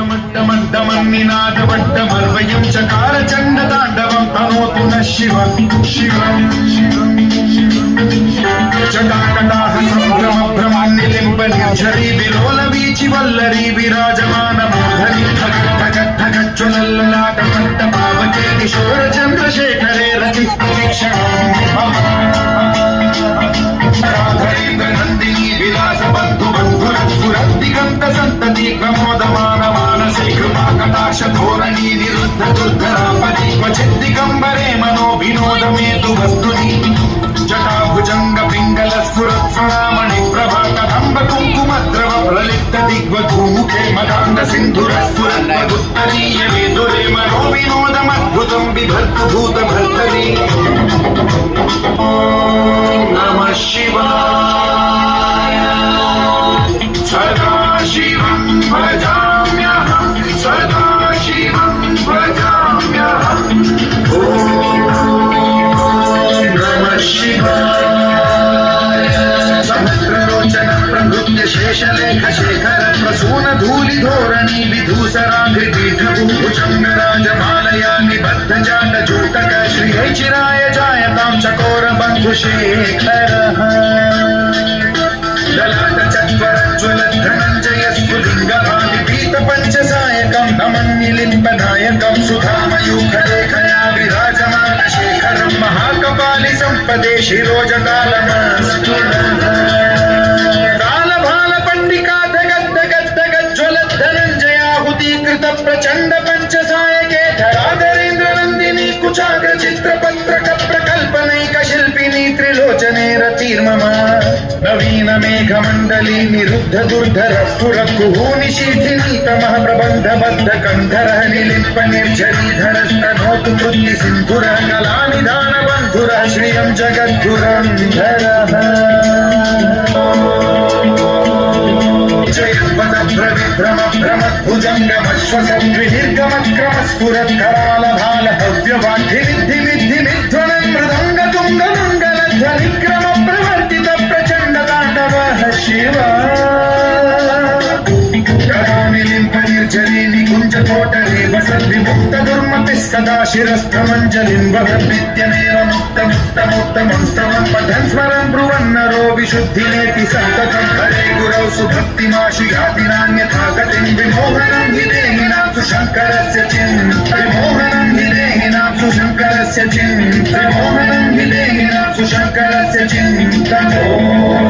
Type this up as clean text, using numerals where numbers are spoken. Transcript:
मड्डमन्निनादवड्डमर्वयं चकारचण्डताण्डवं तनोतु नः शिवं शिवं जटाकटाह सम्भ्रमभ्रमान्निलिम्ब निर्झरी विलोलवीचि वल्लरी विराजमानमूर्धनि ठगज्ज्वलल्ललाटपट्टपावके किशोरचन्द्रशेखरे राधरेन्द्रनन्दिनी विलासबन्धुबन्धुरस्फुरद्दिगन्त सन्तति प्रमोदमान मानसे कृपाकटाक्ष धोरणी निरुद्ध दुर्धरापदि क्वचिद्दिगम्बरे मनो विनोदमेतु वस्तुनि जटाभुजङ्ग पिङ्गल स्फुरत्फणामणि प्रभा कदम्ब कुङ्कुमद्रव प्रलिप्त दिग्वधूमुखे मदान्ध सिन्धुरस्फुरत्तरीय विदुरे मनो विनोदमद्भुतं बिभर्तु भूतभर्तरि नमः शिवाय सदा शिवं भजाम्यहं सदा शिवं भजाम्यहं ॐ नमः शिवाय सहस्रलोचन प्रभृत्य शेषलेख शेखर प्रसून धूलि धोरणी विधूसराघ्रिपीठभूभुजङ्ग राजमालया निबद्ध जाट जूटक श्रियै चिराय जायतां चकोर बन्धुशेखरः ललाट चत्वरज्ज्वल धनञ्जय स्फुलिङ्गभाविपीत पञ्चसायकं नमन्निलिम्बनायकं सुधामयूखलेखया विराजमान शेखरं महाकपालि सम्पदे शिरोजकालमस्तु कालभाल पण्डिकाथ गद्गद्गज्ज्वल धनञ्जयाहुतीकृत प्रचण्ड पञ्चसायके धराधरेन्द्रनन्दिनी कुचाग्र चित्रपत्रक प्रकल्पनैक शिल्पिनी त्रिलोचने रतिर्मम नवीन मेघमण्डली निरुद्ध दुर्धर स्फुर कुहूनिशीथिनी तमः प्रबन्धबद्ध कन्धरः निलिम्प निर्झरीधरस्तनोतु मृत्ति सिन्धुरः कलानिधान बन्धुरः श्रियं जगद्धुरन्धरः जयद्भुजङ्गमश्वसद्विनिर्गमक्रमस्फुरत्करालभाल हव्यवाग्धिविद्धिविद्धिमिध्वनं मृदङ्गतुङ्गमङ्गलध्वनिक्रम प्रवर्तित प्रचण्ड ताण्डवः शिव कलानिलिम्प निर्झरी निकुञ्जकोटरे वसद्विमुक्त दुर्मतिः सदा शिरस्थमञ्जलिं वहद्विद्यमेव मुक्तमुक्तमुत्तमं स्तवं पठन् स्मरन् ब्रुवन्नरो विशुद्धिनेति सन्ततं हरे गुरौ सुभक्तिमाशु नान्यथा गतिं विमोहनं हि देहिनां सुशङ्करस्य विमोहनं हि देहिनां सुशङ्करस्य विमोहनं हि देहिनां सुशङ्करस्य चिन्तनम्